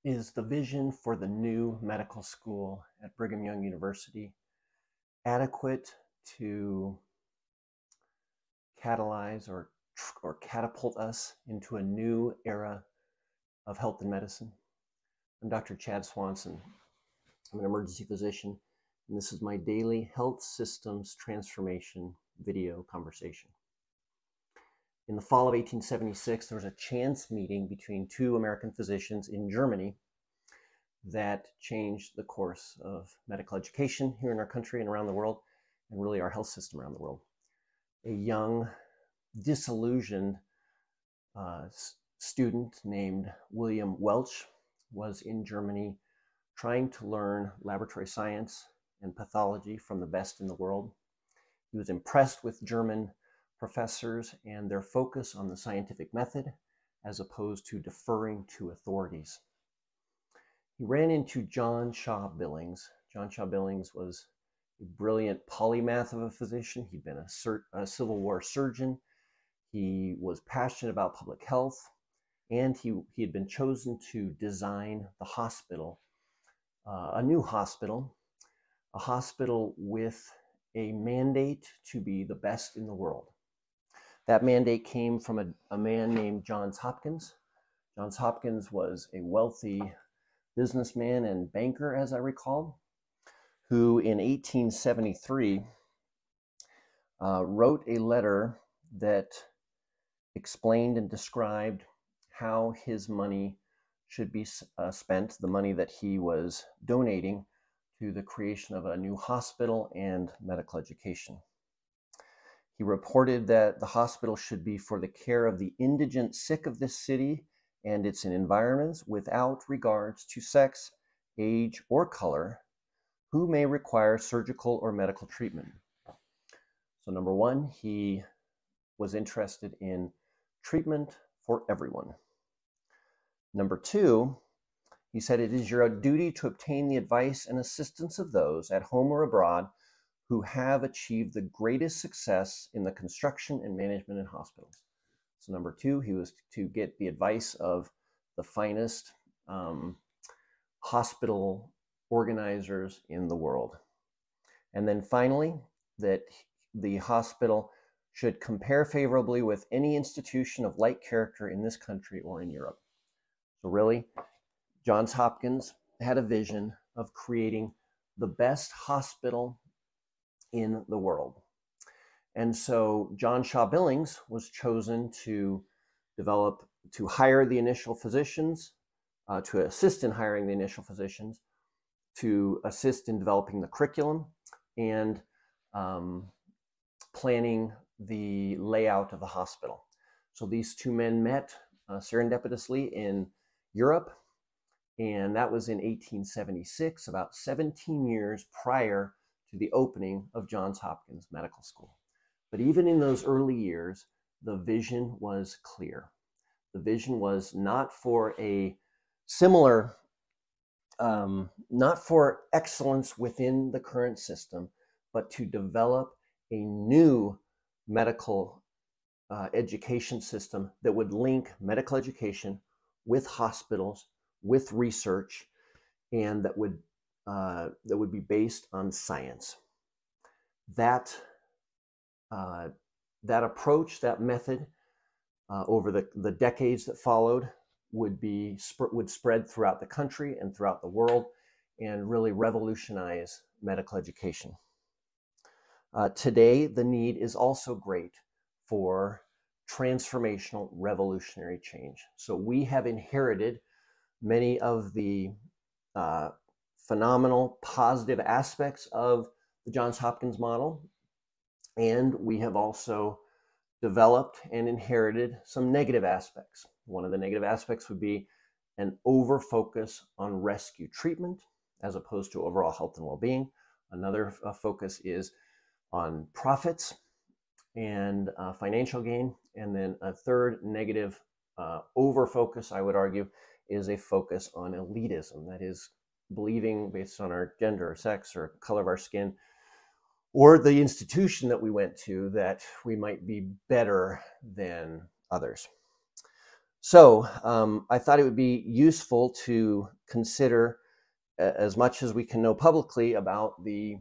Is the vision for the new medical school at Brigham Young University adequate to catalyze or catapult us into a new era of health and medicine? I'm Dr. Chad Swanson. I'm an emergency physician, and this is my daily health systems transformation video conversation. In the fall of 1876, there was a chance meeting between two American physicians in Germany that changed the course of medical education here in our country and around the world, and really our health system around the world. A young, disillusioned student named William Welch was in Germany trying to learn laboratory science and pathology from the best in the world. He was impressed with German professors and their focus on the scientific method as opposed to deferring to authorities. He ran into Shaw Billings. John Shaw Billings was a brilliant polymath of a physician. He'd been a Civil War surgeon. He was passionate about public health, and he had been chosen to design the hospital, a new hospital, a hospital with a mandate to be the best in the world. That mandate came from a man named Johns Hopkins. Johns Hopkins was a wealthy businessman and banker, as I recall, who in 1873 wrote a letter that explained and described how his money should be spent, the money that he was donating to the creation of a new hospital and medical education. He reported that the hospital should be for the care of the indigent sick of this city and its environments without regards to sex, age, or color, who may require surgical or medical treatment. So number one, he was interested in treatment for everyone. Number two, he said, it is your duty to obtain the advice and assistance of those at home or abroad who have achieved the greatest success in the construction and management in hospitals. So number two, he was to get the advice of the finest hospital organizers in the world. And then finally, that the hospital should compare favorably with any institution of like character in this country or in Europe. So really, Johns Hopkins had a vision of creating the best hospital in the world. And so John Shaw Billings was chosen to hire the initial physicians, to assist in hiring the initial physicians, to assist in developing the curriculum and planning the layout of the hospital. So these two men met serendipitously in Europe, and that was in 1876, about 17 years prior to the opening of Johns Hopkins Medical School. But even in those early years, the vision was clear. The vision was not for a similar, not for excellence within the current system, but to develop a new medical education system that would link medical education with hospitals, with research, and that would be based on science. That approach, that method, over the decades that followed, would spread throughout the country and throughout the world, and really revolutionize medical education. Today, the need is also great for transformational, revolutionary change. So we have inherited many of the phenomenal, positive aspects of the Johns Hopkins model, and we have also developed and inherited some negative aspects. One of the negative aspects would be an over-focus on rescue treatment as opposed to overall health and well-being. Another focus is on profits and financial gain. And then a third negative over-focus, I would argue, is a focus on elitism. That is, believing based on our gender or sex or color of our skin or the institution that we went to that we might be better than others. So I thought it would be useful to consider as much as we can know publicly about the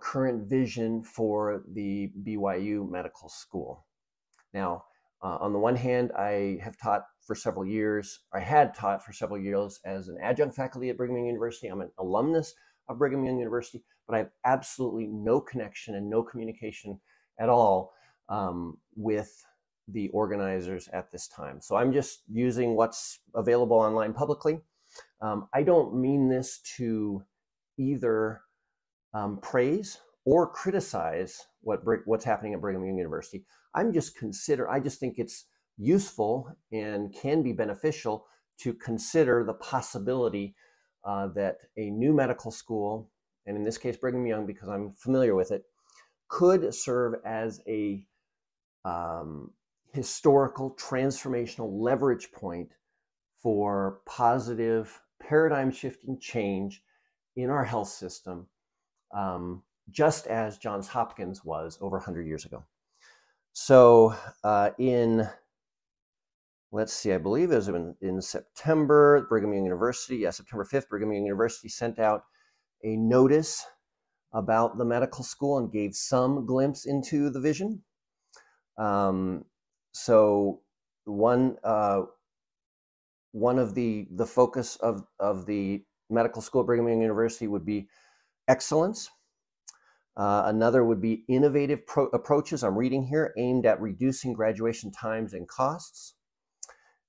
current vision for the BYU Medical School. Now, on the one hand, I have taught for several years, I had taught for several years as an adjunct faculty at Brigham Young University. I'm an alumnus of Brigham Young University, but I have absolutely no connection and no communication at all with the organizers at this time. So I'm just using what's available online publicly. I don't mean this to either praise or criticize what's happening at Brigham Young University. I just think it's useful and can be beneficial to consider the possibility that a new medical school, and in this case Brigham Young because I'm familiar with it, could serve as a historical transformational leverage point for positive paradigm shifting change in our health system, just as Johns Hopkins was over 100 years ago. So let's see, I believe it was in September, Brigham Young University, September 5th, Brigham Young University sent out a notice about the medical school and gave some glimpse into the vision. So one of the focus of the medical school at Brigham Young University would be excellence. Another would be innovative approaches, I'm reading here, aimed at reducing graduation times and costs.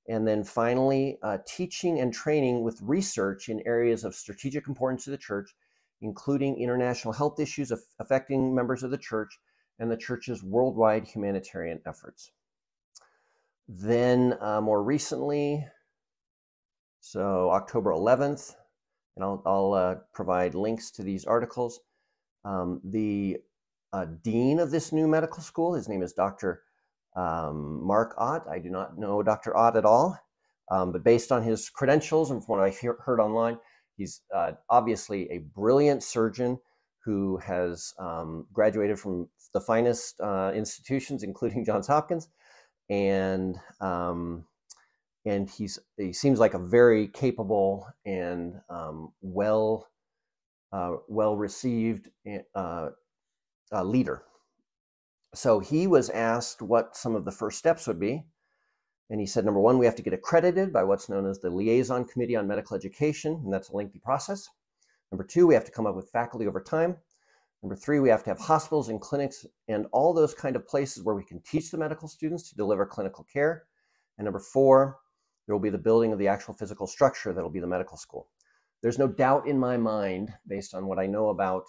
And then finally, teaching and training with research in areas of strategic importance to the church, including international health issues affecting members of the church and the church's worldwide humanitarian efforts. Then more recently, so October 11th, and I'll provide links to these articles. The dean of this new medical school, his name is Dr. Mark Ott. I do not know Dr. Ott at all, but based on his credentials and from what I've heard online, he's obviously a brilliant surgeon who has graduated from the finest institutions, including Johns Hopkins, and he seems like a very capable and well received leader. So he was asked what some of the first steps would be. And he said, number one, we have to get accredited by what's known as the Liaison Committee on Medical Education, and that's a lengthy process. Number two, we have to come up with faculty over time. Number three, we have to have hospitals and clinics and all those kind of places where we can teach the medical students to deliver clinical care. And number four, there will be the building of the actual physical structure that will be the medical school. There's no doubt in my mind, based on what I know about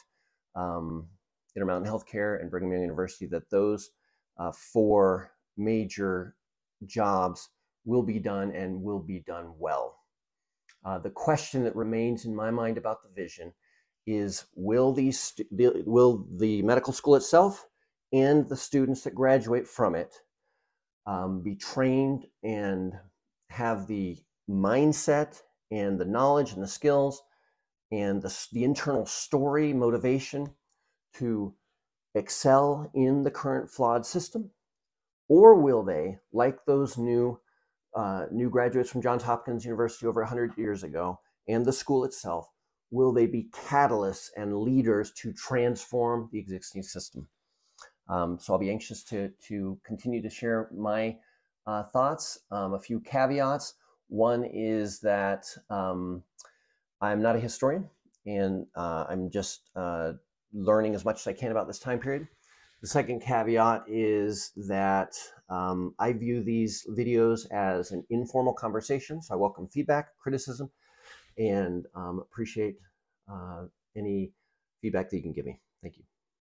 Intermountain Healthcare and Brigham Young University, that those four major jobs will be done and will be done well. The question that remains in my mind about the vision is, will the medical school itself and the students that graduate from it be trained and have the mindset and the knowledge and the skills and the internal story, motivation to excel in the current flawed system? Or will they, like those new graduates from Johns Hopkins University over 100 years ago and the school itself, will they be catalysts and leaders to transform the existing system? So I'll be anxious to continue to share my thoughts. A few caveats. One is that I'm not a historian, and I'm just learning as much as I can about this time period. The second caveat is that I view these videos as an informal conversation, so I welcome feedback, criticism, and appreciate any feedback that you can give me. Thank you.